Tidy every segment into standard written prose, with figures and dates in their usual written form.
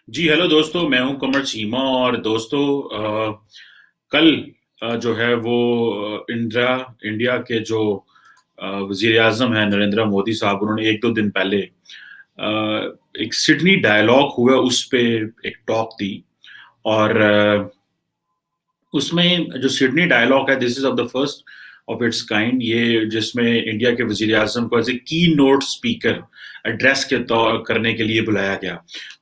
जी hello दोस्तों, मैं हूं कमर चीमा। और दोस्तों, कल जो है वो इंडिया के जो वजीर आजम है नरेंद्र मोदी साहब, उन्होंने एक दो दिन पहले एक सिडनी डायलॉग हुआ उस पे एक टॉक दी। और उसमें जो सिडनी डायलॉग है, this is of the first of its kind, ये जिसमें इंडिया के वजीर आजम को एज ए की नोट स्पीकर एड्रेस के तौर करने के लिए बुलाया गया।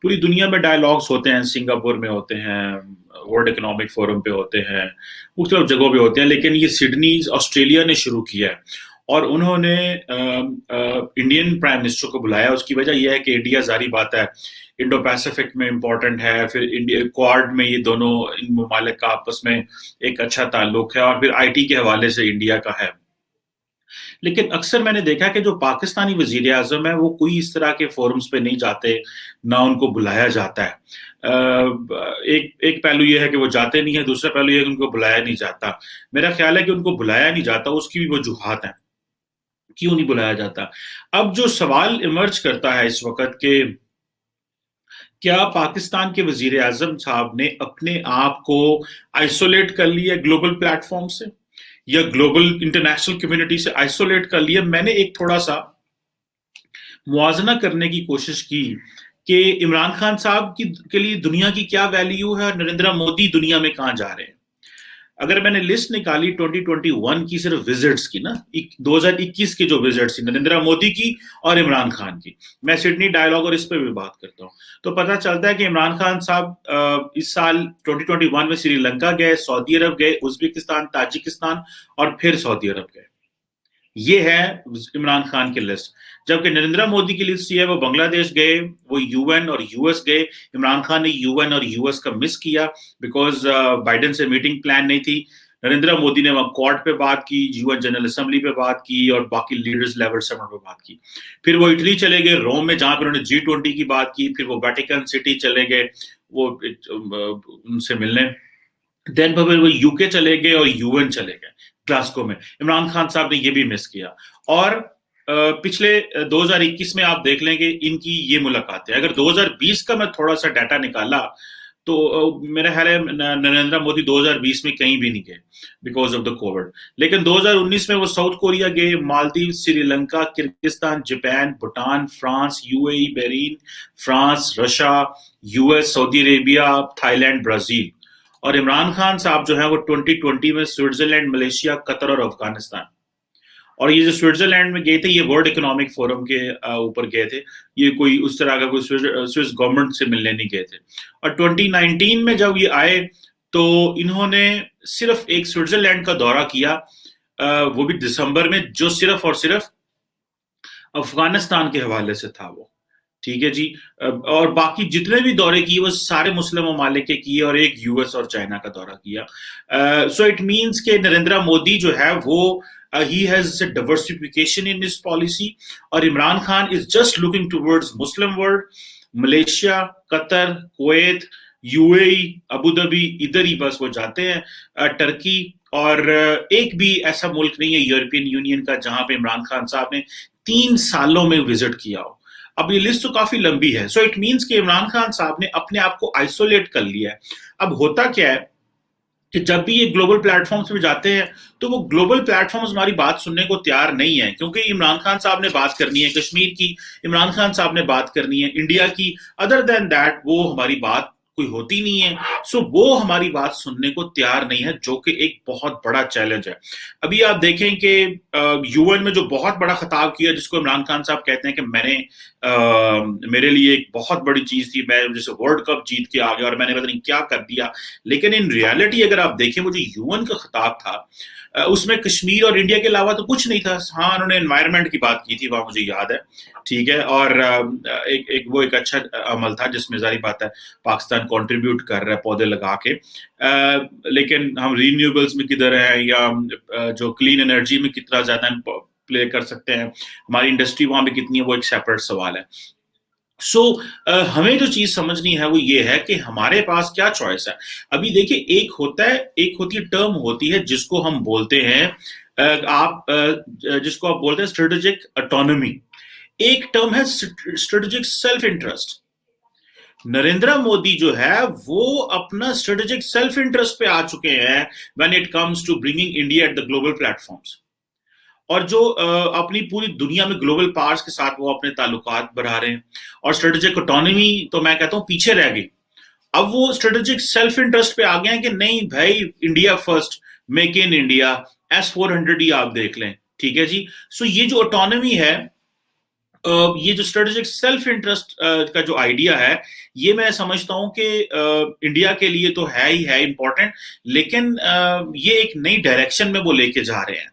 पूरी दुनिया में डायलॉग्स होते हैं, सिंगापुर में होते हैं, वर्ल्ड इकोनॉमिक फोरम पे होते हैं, मुख्तलिफ जगहों पे होते हैं, लेकिन ये सिडनी ऑस्ट्रेलिया ने शुरू किया है। और उन्होंने इंडियन प्राइम मिनिस्टर को बुलाया। उसकी वजह यह है कि इंडिया, जारी बात है, इंडो पैसिफिक में इम्पोर्टेंट है, फिर इंडिया क्वाड में ये दोनों इन ममालिक का आपस में एक अच्छा ताल्लुक है, और फिर आईटी के हवाले से इंडिया का है। लेकिन अक्सर मैंने देखा कि जो पाकिस्तानी वजीर आजम है वो कोई इस तरह के फोरम्स पे नहीं जाते, ना उनको बुलाया जाता है। एक एक पहलू ये है कि वो जाते नहीं है, दूसरा पहलू ये है कि उनको बुलाया नहीं जाता। मेरा ख्याल है कि उनको बुलाया नहीं जाता, उसकी भी वजूहात हैं क्यों नहीं बुलाया जाता। अब जो सवाल इमर्ज करता है इस वक्त के, क्या पाकिस्तान के वजीर आजम साहब ने अपने आप को आइसोलेट कर लिया ग्लोबल प्लेटफॉर्म से, या ग्लोबल इंटरनेशनल कम्युनिटी से आइसोलेट कर लिया? मैंने एक थोड़ा सा मुआजना करने की कोशिश की कि इमरान खान साहब की के लिए दुनिया की क्या वैल्यू है और नरेंद्र मोदी दुनिया में कहां जा रहे हैं। अगर मैंने लिस्ट निकाली 2021 की, सिर्फ विजिट्स की ना, 2021 की जो विजिट्स थी नरेंद्र मोदी की और इमरान खान की, मैं सिडनी डायलॉग और इस पर भी बात करता हूँ, तो पता चलता है कि इमरान खान साहब इस साल 2021 में श्रीलंका गए, सऊदी अरब गए, उज्बेकिस्तान, ताजिकिस्तान, और फिर सऊदी अरब गए। ये है इमरान खान की लिस्ट। जबकि नरेंद्र मोदी की लिस्ट ये है, वो बांग्लादेश गए, वो यूएन और यूएस गए। इमरान खान ने यूएन और यूएस का मिस किया बिकॉज बाइडेन से मीटिंग प्लान नहीं थी। नरेंद्र मोदी ने वहां क्वाड पे बात की, यूएन जनरल असेंबली पे बात की, और बाकी लीडर्स लेवल समिट पे बात की। फिर वो इटली चले गए, रोम में, जहां पर उन्होंने G20 की बात की। फिर वो वेटिकन सिटी चले गए, वो उनसे मिलने। देन फिर वो यूके चले गए और यूएन चले गए ग्लासगो में। इमरान खान साहब ने ये भी मिस किया। और पिछले 2021 में आप देख लेंगे इनकी ये मुलाकातें। अगर 2020 का मैं थोड़ा सा डाटा निकाला, तो मेरा ख्याल है नरेंद्र मोदी 2020 में कहीं भी नहीं गए बिकॉज ऑफ द कोविड। लेकिन 2019 में वो साउथ कोरिया गए, Maldives, Sri Lanka, Kyrgyzstan, Japan, Bhutan, France, UAE, Bahrain, France, Russia, US, Saudi Arabia, Thailand, Brazil. और इमरान खान साहब जो है वो 2020 में स्विट्जरलैंड, मलेशिया, कतर और अफगानिस्तान। और ये जो स्विट्जरलैंड में गए थे, ये वर्ल्ड इकोनॉमिक फोरम के ऊपर गए थे। ये कोई उस तरह का कोई स्विस गवर्नमेंट से मिलने नहीं गए थे। और 2019 में जब ये आए, तो इन्होंने सिर्फ एक स्विट्जरलैंड का दौरा किया, वो भी दिसंबर में, जो सिर्फ और सिर्फ अफगानिस्तान के हवाले से था वो। ठीक है जी। और बाकी जितने भी दौरे किए वो सारे मुस्लिम ममालिक के किए, और एक यूएस और चाइना का दौरा किया। सो इट मीन्स के नरेंद्र मोदी जो है वो he has a diversification in his policy, और Imran Khan is just looking towards Muslim world, Malaysia, Qatar, Kuwait, UAE, Abu Dhabi, इधर ही बस वो जाते हैं। टर्की, और एक भी ऐसा मुल्क नहीं है यूरोपियन यूनियन का जहां पे इमरान खान साहब ने 3 सालों में विजिट किया हो। अब ये लिस्ट तो काफी लंबी है। सो इट मीन्स कि इमरान खान साहब ने अपने आप को आइसोलेट कर लिया है। अब होता क्या है कि जब भी ये ग्लोबल प्लेटफॉर्म्स पे जाते हैं, तो वो ग्लोबल प्लेटफॉर्म्स हमारी बात सुनने को तैयार नहीं है, क्योंकि इमरान खान साहब ने बात करनी है कश्मीर की, इमरान खान साहब ने बात करनी है इंडिया की। अदर देन दैट वो हमारी बात कोई होती नहीं है। सो वो हमारी बात सुनने को तैयार नहीं है, जो कि एक बहुत बड़ा चैलेंज है। अभी आप देखें कि यूएन में जो बहुत बड़ा खिताब किया, जिसको इमरान खान साहब कहते हैं कि मेरे लिए एक बहुत बड़ी चीज थी, मैं जैसे वर्ल्ड कप जीत के आ गया और मैंने पता नहीं क्या कर दिया। लेकिन इन रियलिटी अगर आप देखें, वो जो यूएन का खिताब था, उसमें कश्मीर और इंडिया के अलावा तो कुछ नहीं था। हाँ, उन्होंने एनवायरनमेंट की बात की थी, वहां मुझे याद है। ठीक है। और वो एक अच्छा अमल था जिसमें जारी बात है पाकिस्तान कंट्रीब्यूट कर रहा है पौधे लगा के। लेकिन हम रीन्यूएबल्स में किधर है, या जो क्लीन एनर्जी में कितना ज्यादा हम प्ले कर सकते हैं, हमारी इंडस्ट्री वहां पे कितनी है, वो एक सेपरेट सवाल है। सो हमें जो चीज समझनी है वो ये है कि हमारे पास क्या चॉइस है। अभी देखिए, एक होती है टर्म होती है जिसको हम बोलते हैं जिसको आप बोलते हैं स्ट्रेटेजिक ऑटोनॉमी। एक टर्म है strategic self interest. Narendra Modi जो है वो अपना स्ट्रेटेजिक सेल्फ इंटरेस्ट पे आ चुके हैं when it comes to bringing India at the global platforms. और जो अपनी पूरी दुनिया में ग्लोबल पावर्स के साथ वो अपने ताल्लुकात बढ़ा रहे हैं, और स्ट्रेटेजिक ऑटोनॉमी तो मैं कहता हूँ पीछे रह गई। अब वो स्ट्रेटेजिक सेल्फ इंटरेस्ट पे आ गए हैं कि नहीं भाई, India first, make in India, S-400 ही आप देख लें, ठीक है जी। सो ये जो ऑटोनॉमी है, ये जो स्ट्रेटेजिक सेल्फ इंटरेस्ट का जो आइडिया है, ये मैं समझता हूं कि इंडिया के लिए तो है ही है इंपॉर्टेंट, लेकिन ये एक नई डायरेक्शन में वो लेके जा रहे हैं।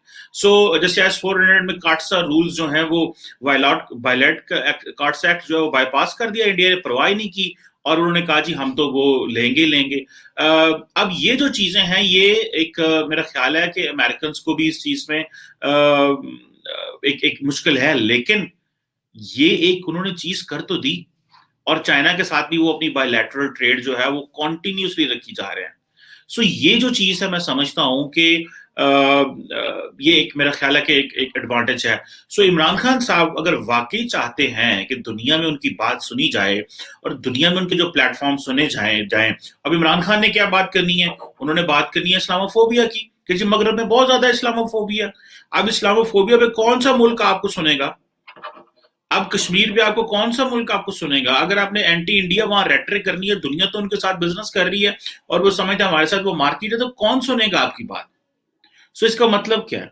जैसे S-400 में काटसा रूल्स जो हैं वो वायलेट काटसा एक्ट जो है वो बाईपास कर दिया, इंडिया ने परवाह नहीं की, और उन्होंने कहा जी हम तो वो लेंगे लेंगे। अब ये जो चीजें हैं, ये एक मेरा ख्याल है कि अमेरिकन को भी इस चीज में एक मुश्किल है, लेकिन ये एक उन्होंने चीज कर तो दी, और चाइना के साथ भी वो अपनी बायलैटरल ट्रेड जो है वो कॉन्टिन्यूसली रखी जा रहे हैं। ये जो चीज है, मैं समझता हूं कि ये एक मेरा ख्याल है कि एक एडवांटेज है। इमरान खान साहब अगर वाकई चाहते हैं कि दुनिया में उनकी बात सुनी जाए और दुनिया में उनके जो प्लेटफॉर्म सुने जाए, अब इमरान खान ने क्या बात करनी है? उन्होंने बात करनी है इस्लामोफोबिया की, कि जी मगरब में बहुत ज्यादा इस्लामोफोबिया। अब इस्लामोफोबिया पे कौन सा मुल्क आपको सुनेगा? अब कश्मीर पे आपको कौन सा मुल्क आपको सुनेगा? अगर आपने एंटी इंडिया वहां रेटरिक करनी है, दुनिया तो उनके साथ बिजनेस कर रही है और वो समझते हैं हमारे साथ वो मार्केट है, तो कौन सुनेगा आपकी बात? इसका मतलब क्या है?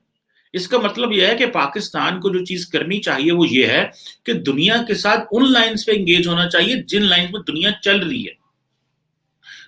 इसका मतलब यह है कि पाकिस्तान को जो चीज करनी चाहिए वो ये है कि दुनिया के साथ उन लाइंस पे एंगेज होना चाहिए जिन लाइंस में दुनिया चल रही है।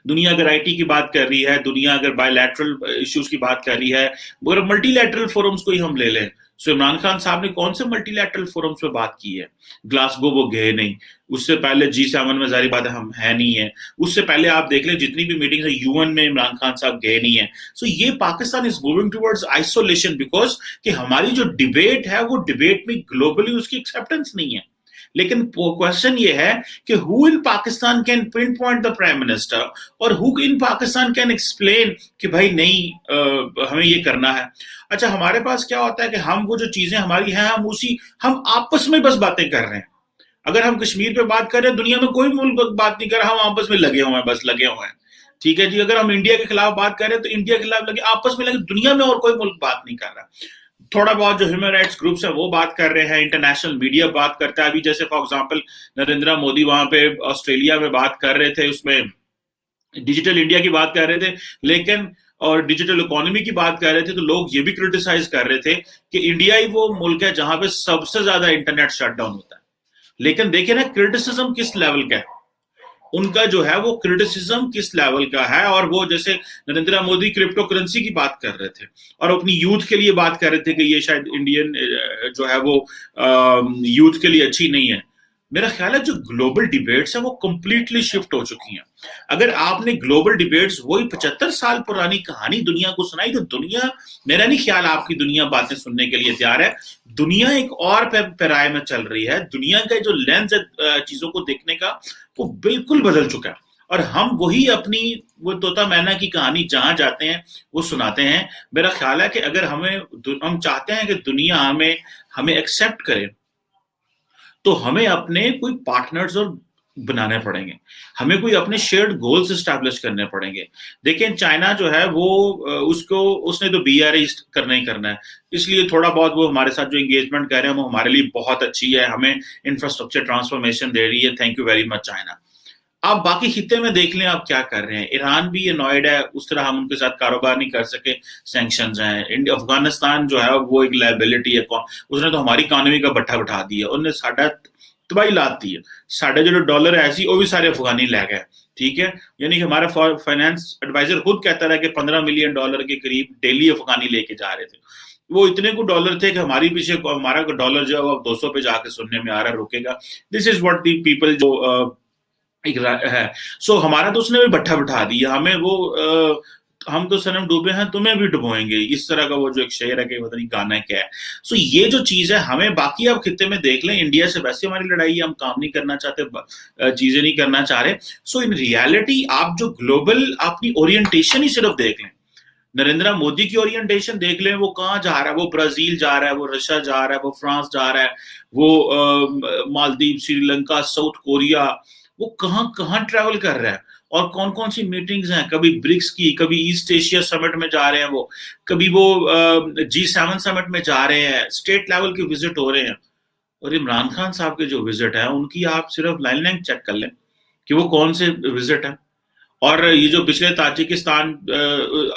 दुनिया अगर आईटी की बात कर रही है, दुनिया अगर बायलैटरल इश्यूज की बात कर रही है, अगर मल्टीलैटरल फोरम्स को ही हम ले लें, इमरान खान साहब ने कौन से मल्टीलैटरल फोरम्स पे बात की है? ग्लासगो वो गए नहीं, उससे पहले G7 में जारी बात है हम है नहीं है, उससे पहले आप देख लें जितनी भी मीटिंग है UN में इमरान खान साहब गए नहीं है। ये Pakistan is moving towards isolation, because कि हमारी जो डिबेट है वो डिबेट में ग्लोबली उसकी एक्सेप्टेंस नहीं है। लेकिन क्वेश्चन ये है कि who in Pakistan can pinpoint the prime minister, और who in Pakistan can explain कि भाई नहीं हमें ये करना है। अच्छा, हमारे पास क्या होता है कि हम वो जो चीजें हमारी हैं हम आपस में बस बातें कर रहे हैं। अगर हम कश्मीर पे बात कर रहे हैं, दुनिया में कोई मुल्क बात नहीं कर रहा, हम आपस में लगे हुए हैं, बस लगे हुए हैं, ठीक है जी। अगर हम इंडिया के खिलाफ बात कर रहे हैं तो इंडिया के खिलाफ लगे, आपस में लगे, दुनिया में और कोई मुल्क बात नहीं कर रहा। थोड़ा बहुत जो ह्यूमन राइट्स ग्रुप्स है वो बात कर रहे हैं, इंटरनेशनल मीडिया बात करता है। अभी जैसे फॉर एग्जांपल नरेंद्र मोदी वहां पे ऑस्ट्रेलिया में बात कर रहे थे, उसमें डिजिटल इंडिया की बात कर रहे थे, लेकिन और डिजिटल इकोनॉमी की बात कर रहे थे, तो लोग ये भी क्रिटिसाइज कर रहे थे कि इंडिया ही वो मुल्क है जहां पे सबसे ज्यादा इंटरनेट शटडाउन होता है। लेकिन देखिए ना, क्रिटिसिज्म किस लेवल का है उनका, जो है वो क्रिटिसिज्म किस लेवल का है। और वो जैसे नरेंद्र मोदी क्रिप्टो करेंसी की बात कर रहे थे और अपनी यूथ के लिए बात कर रहे थे कि ये शायद इंडियन जो है वो यूथ के लिए अच्छी नहीं है। मेरा ख्याल है जो ग्लोबल डिबेट्स है वो कंप्लीटली शिफ्ट हो चुकी हैं। अगर आपने ग्लोबल डिबेट्स वही 75 साल पुरानी कहानी दुनिया को सुनाई, तो दुनिया, मेरा नहीं ख्याल आपकी दुनिया बातें सुनने के लिए तैयार है। दुनिया एक और पैराए में चल रही है। दुनिया का जो लेंस है चीजों को देखने का, वो बिल्कुल बदल चुका है। और हम वही अपनी वो तोता मैना की कहानी जहां जाते हैं वो सुनाते हैं। मेरा ख्याल है कि अगर हम चाहते हैं कि दुनिया हमें एक्सेप्ट करे, तो हमें अपने कोई पार्टनर्स और बनाने पड़ेंगे, हमें कोई अपने शेयर्ड गोल्स एस्टैब्लिश करने पड़ेंगे। देखें, चाइना जो है वो उसने तो BRI करना ही करना है, इसलिए थोड़ा बहुत वो हमारे साथ जो एंगेजमेंट कर रहे हैं वो हमारे लिए बहुत अच्छी है, हमें इंफ्रास्ट्रक्चर ट्रांसफॉर्मेशन दे रही है, thank you very much China. आप बाकी खित्ते में देख लें आप क्या कर रहे हैं। ईरान भी अनॉयड है, उस तरह हम उनके साथ कारोबार नहीं कर सके, सैंक्शंस हैं। इंडिया, अफगानिस्तान जो है वो एक लायबिलिटी है, उसने तो हमारी इकोनॉमी का भट्ठा बिठा दिया, उन्होंने साडा तबाही लात दी है। साढ़े जो डॉलर है ऐसी वो भी सारे अफगानी ले गए, ठीक है। यानी कि हमारा फाइनेंस एडवाइजर खुद कहता रहा कि $15 मिलियन के करीब डेली अफगानी लेके जा रहे थे। वो इतने को डॉलर थे कि हमारी पीछे हमारा डॉलर जो है वो 200 पे जाके सुनने में आ रहा है, रुकेगा। This is what the people जो है। हमारा तो उसने भी भट्ठा बिठा दिया, हमें वो हम तो सनम डूबे हैं तुम्हें भी डुबोएंगे, इस तरह का वो जो एक शेर है कि पता नहीं गाना क्या है। ये जो चीज है, हमें बाकी आप खित्ते में देख लें, इंडिया से वैसे हमारी लड़ाई है, हम काम नहीं करना चाहते, चीजें नहीं करना चाह रहे। इन रियलिटी आप जो ग्लोबल अपनी ओरिएंटेशन ही सिर्फ देख लें, नरेंद्र मोदी की ओरिएंटेशन देख लें, वो कहाँ जा रहा है, वो ब्राजील जा रहा है, वो रशिया जा रहा है, वो फ्रांस जा रहा है, वो मालदीव, श्रीलंका, साउथ कोरिया, वो कहाँ कहाँ ट्रैवल कर रहा है और कौन कौन सी मीटिंग्स हैं, कभी ब्रिक्स की, कभी ईस्ट एशिया समिट में जा रहे हैं वो, कभी वो G7 समिट में जा रहे हैं, स्टेट लेवल के विजिट हो रहे हैं। और इमरान खान साहब के जो विजिट है उनकी आप सिर्फ लाइन लाइन चेक कर लें कि वो कौन से विजिट है। और ये जो पिछले ताजिकिस्तान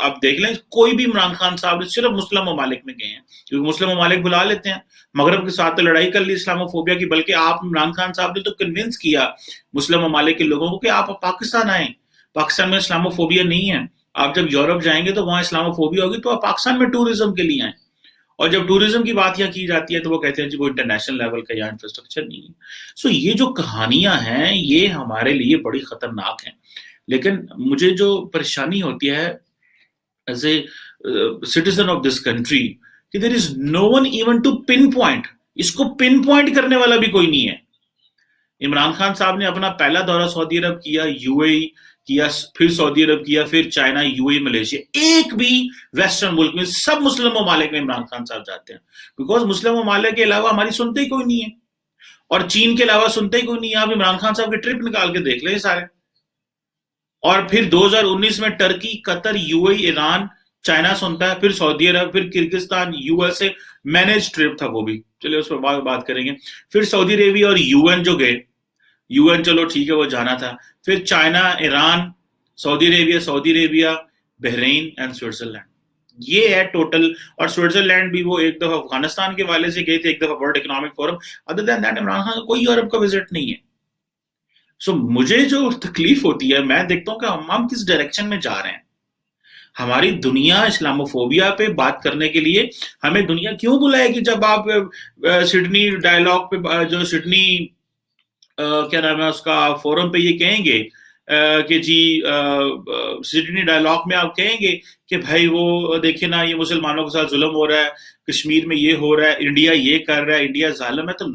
आप देख लें, कोई भी इमरान खान साहब ने सिर्फ मुस्लिम ममालिक में गए हैं, क्योंकि मुस्लिम ममालिक बुला लेते हैं। मगरब के साथ तो लड़ाई कर ली इस्लामोफोबिया की, बल्कि आप इमरान खान साहब ने तो कन्विंस किया मुस्लिम ममालिक के लोगों को कि आप पाकिस्तान आए, पाकिस्तान में इस्लामोफोबिया नहीं है। आप जब यूरोप जाएंगे तो वहां इस्लामोफोबिया होगी, तो आप पाकिस्तान में टूरिज्म के लिए आए। और जब टूरिज्म की बात यहाँ की जाती है तो वो कहते हैं जी वो इंटरनेशनल लेवल का यहाँ इंफ्रास्ट्रक्चर नहीं है। सो ये जो कहानियां हैं ये हमारे लिए बड़ी खतरनाक हैं। लेकिन मुझे जो परेशानी होती है as a citizen of this country कि there is no one even to pinpoint, इसको पिन पॉइंट करने वाला भी कोई नहीं है। इमरान खान साहब ने अपना पहला दौरा सऊदी अरब किया, यूएई किया, फिर सऊदी अरब किया, फिर चाइना, यूएई, मलेशिया, एक भी वेस्टर्न मुल्क में, सब मुस्लिम ममालिक में इमरान खान साहब जाते हैं, बिकॉज मुस्लिम ममालिक के अलावा हमारी सुनते ही कोई नहीं है, और चीन के अलावा सुनते ही कोई नहीं है। आप इमरान खान साहब की ट्रिप निकाल के देख लें सारे। और फिर 2019 में Turkey, Qatar, UAE, Iran, China सुनता है, फिर सऊदी अरब, फिर किर्गिस्तान, यूएसए, मैनेज ट्रिप था वो भी, चलिए उस पर बाद बात करेंगे। फिर सऊदी अरेबिया और यूएन जो गए, यूएन चलो ठीक है वो जाना था, फिर China, Iran, Saudi Arabia, Bahrain and Switzerland, ये है टोटल। और स्विट्जरलैंड भी वो एक दफा अफगानिस्तान के वाले से गए थे, एक दफा world economic forum. Other than that Imran Khan का कोई यूरोप का विजिट नहीं है। मुझे जो तकलीफ होती है, मैं देखता हूँ कि हम किस डायरेक्शन में जा रहे हैं। हमारी दुनिया इस्लामोफोबिया पे बात करने के लिए हमें दुनिया क्यों बुलाएगी? जब आप सिडनी डायलॉग पे, जो सिडनी क्या नाम है उसका, फोरम पे ये कहेंगे कि जी सिडनी डायलॉग में आप कहेंगे कि भाई वो देखिए ना, ये मुसलमानों के साथ जुल्म हो रहा है, कश्मीर में ये हो रहा है, इंडिया ये कर रहा है, इंडिया जालिम है। तो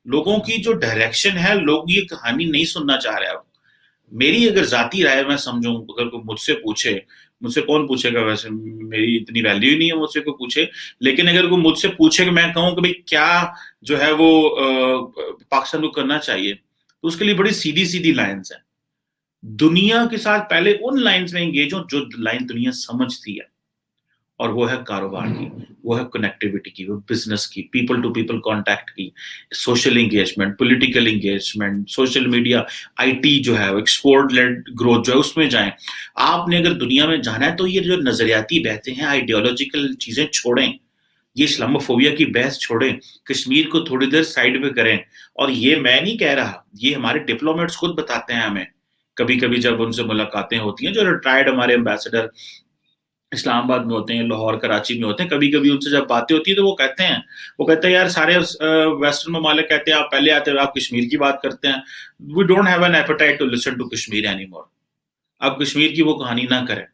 लोगों की जो डायरेक्शन है, लोग ये कहानी नहीं सुनना चाह रहे। अब मेरी अगर जाती राय मैं समझूं, अगर कोई मुझसे पूछे, मुझसे कौन पूछेगा वैसे, मेरी इतनी वैल्यू ही नहीं है मुझसे कोई पूछे, लेकिन अगर कोई मुझसे पूछे कि मैं कहूं कि भाई क्या जो है वो पाकिस्तान को करना चाहिए, तो उसके लिए बड़ी सीधी सीधी लाइंस है। दुनिया के साथ पहले उन लाइंस में एंगेज हो जो लाइन दुनिया समझती है, और वो है कारोबार की, वो है कनेक्टिविटी की, वो बिजनेस की, पीपल टू पीपल कांटेक्ट की, social engagement, political engagement, social media, IT जो है, एक्सपोर्ट लेड ग्रोथ जो है, उसमें जाएं। आपने अगर दुनिया में जाना है तो ये जो नजरियाती बहते हैं, आइडियोलॉजिकल चीजें छोड़ें, ये इस्लामोफोबिया की बहस छोड़ें, कश्मीर को थोड़ी देर साइड पे करें। और ये मैं नहीं कह रहा, ये हमारे डिप्लोमेट्स खुद बताते हैं हमें, कभी कभी जब उनसे मुलाकातें होती हैं, जो रिटायर्ड हमारे एम्बेसडर इस्लामाबाद में होते हैं, लाहौर, कराची में होते हैं, कभी कभी उनसे जब बातें होती है तो वो कहते हैं यार सारे वेस्टर्न ममालिक कहते हैं आप पहले आते हो, आप कश्मीर की बात करते हैं, we don't have an appetite to listen to Kashmir anymore. अब कश्मीर की वो कहानी ना करें,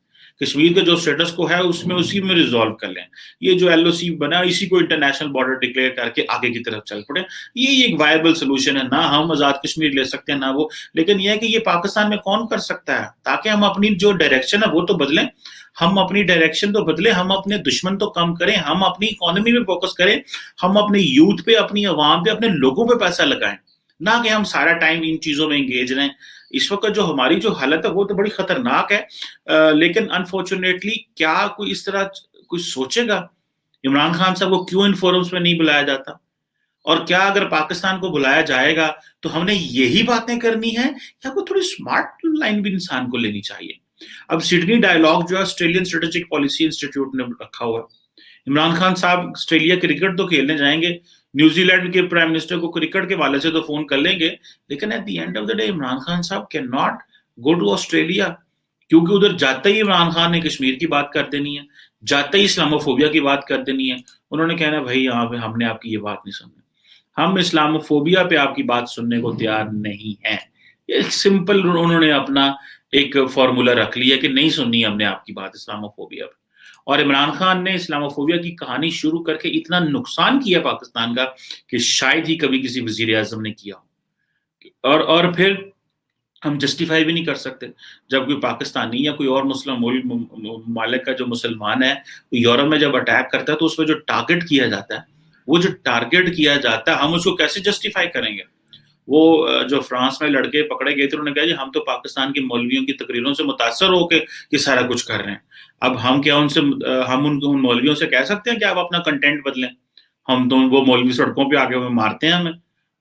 कश्मीर का जो स्टेटस को है उसमें उसी में रिजॉल्व कर लें। ये जो एलओसी बना इसी को इंटरनेशनल बॉर्डर डिक्लेयर करके आगे की तरफ चल पड़े, ये एक वायबल सोल्यूशन है। ना हम आजाद कश्मीर ले सकते हैं ना वो, लेकिन यह है कि ये पाकिस्तान में कौन कर सकता है, ताकि हम अपनी जो डायरेक्शन है वो तो बदलें, हम अपनी डायरेक्शन तो बदले, हम अपने दुश्मन तो कम करें, हम अपनी इकोनॉमी पे फोकस करें, हम अपने यूथ पे, अपनी आवाम पे, अपने लोगों पे पैसा लगाएं, ना कि हम सारा टाइम इन चीजों में एंगेज रहें। इस वक्त जो हमारी जो हालत है वो तो बड़ी खतरनाक है। लेकिन अनफॉर्चुनेटली क्या कोई इस तरह कुछ सोचेगा? इमरान खान साहब को क्यों इन फोरम्स में नहीं बुलाया जाता? और क्या अगर पाकिस्तान को बुलाया जाएगा तो हमने यही बातें करनी है, या कोई थोड़ी स्मार्ट लाइन भी इंसान को लेनी चाहिए? अब सिडनी डायलॉग जो है ऑस्ट्रेलियन स्ट्रेटेजिक पॉलिसी इंस्टीट्यूट ने रखा हुआ है। इमरान खान साहब ऑस्ट्रेलिया क्रिकेट तो खेलने जाएंगे, न्यूजीलैंड के प्राइम मिनिस्टर को क्रिकेट के वाले से तो फोन कर लेंगे, लेकिन at the end of the day Imran Khan साहब can not go to Australia, क्योंकि उधर जाते ही इमरान खान ने कश्मीर की बात कर देनी है, जाते ही इस्लामोफोबिया की बात कर देनी है। उन्होंने कहना भाई यहाँ पे हमने आपकी ये बात नहीं सुननी, हम इस्लामोफोबिया पे आपकी बात सुनने को तैयार नहीं है। एक सिंपल उन्होंने अपना एक फॉर्मूला रख लिया कि नहीं सुननी हमने आपकी बात इस्लामोफोबिया पे। और इमरान खान ने इस्लामोफोबिया की कहानी शुरू करके इतना नुकसान किया पाकिस्तान का कि शायद ही कभी किसी वजीर आजम ने किया। और फिर हम जस्टिफाई भी नहीं कर सकते जब कोई पाकिस्तानी या कोई और मुस्लिम मालिक का जो मुसलमान है यूरोप में जब अटैक करता है तो उसमें जो टारगेट किया जाता है, वो जो टारगेट किया जाता है हम उसको कैसे जस्टिफाई करेंगे? वो जो फ्रांस में लड़के पकड़े गए थे उन्होंने कहा जी हम तो पाकिस्तान के मौलवियों की तकरीरों से मुतासर होके ये सारा कुछ कर रहे हैं। अब हम क्या उनसे हम उन मौलवियों से कह सकते हैं कि आप अपना कंटेंट बदलें? हम तो वो मौलवी सड़कों पे आके हमें मारते हैं, हमें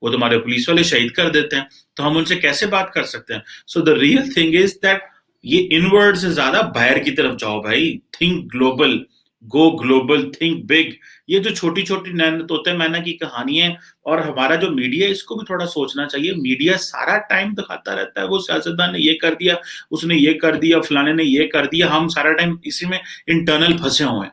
वो तो हमारे पुलिस वाले शहीद कर देते हैं, तो हम उनसे कैसे बात कर सकते हैं? So the real thing is that ये इनवर्ड से ज्यादा बाहर की तरफ जाओ भाई, think global, go global, think big. ये जो छोटी छोटी नैन तोते मैना की कहानी है, और हमारा जो मीडिया है इसको भी थोड़ा सोचना चाहिए। मीडिया सारा टाइम दिखाता रहता है वो सियासतदान ने ये कर दिया, उसने ये कर दिया, फलाने ने ये कर दिया, हम सारा टाइम इसी में इंटरनल फंसे हुए हैं।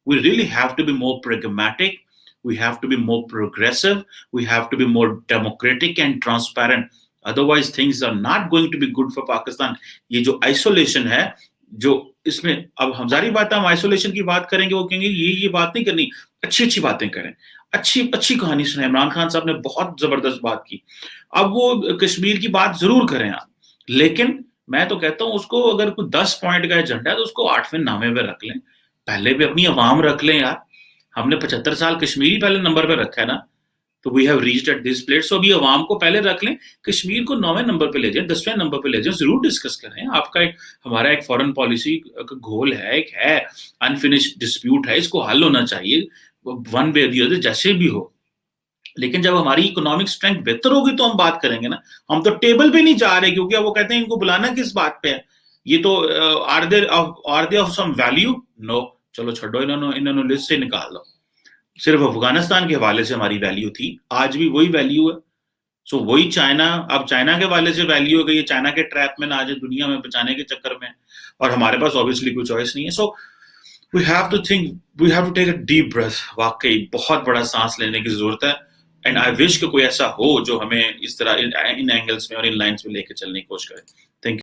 We really have to be more pragmatic. We have to be more progressive. We have to be more democratic and transparent. Otherwise, things are not going to be good for Pakistan. ये जो isolation है, जो इसमें अब हम जारी बात है, हम आइसोलेशन की बात करेंगे, वो कहेंगे ये बात नहीं करनी, अच्छी अच्छी बातें करें, अच्छी अच्छी कहानी सुने। इमरान खान साहब ने बहुत जबरदस्त बात की, अब वो कश्मीर की बात जरूर करें आप, लेकिन मैं तो कहता हूं उसको अगर कोई 10 पॉइंट का एजेंडा है तो उसको 8वें नामे पे रख लें, पहले भी अपनी आवाम रख लें यार। हमने 75 साल कश्मीर ही पहले नंबर पे रखा है ना, तो we have reached at this place. So अभी आवाम को पहले रख लें, कश्मीर को 9वें नंबर पे ले जाएं, 10वें नंबर पे ले जाएं, जरूर डिस्कस करें। आपका हमारा एक फॉरेन पॉलिसी का गोल है, एक है अनफिनिश्ड डिस्प्यूट है, इसको हल होना चाहिए वन वे दी अदर, जैसे भी हो। लेकिन जब हमारी इकोनॉमिक स्ट्रेंथ बेहतर होगी तो हम बात करेंगे ना। हम तो टेबल पे नहीं जा रहे, क्योंकि अब वो कहते हैं इनको बुलाना किस बात पे है, ये तो are they of some value? No, चलो छोड़ो, इन्होंने लिस्ट से निकाल दो। सिर्फ अफगानिस्तान के हवाले से हमारी वैल्यू थी, आज भी वही वैल्यू है। सो वही चाइना, अब चाइना के हवाले से वैल्यू हो गई है, चाइना के ट्रैप में ना आ जाए दुनिया में बचाने के चक्कर में, और हमारे पास ऑब्वियसली कोई चॉइस नहीं है। So we have to think, we have to take a deep breath, वाकई बहुत बड़ा सांस लेने की जरूरत है। एंड आई विश कि कोई ऐसा हो जो हमें इस तरह इन एंगल्स में और इन लाइंस में लेके चलने की कोशिश करे। Thank you.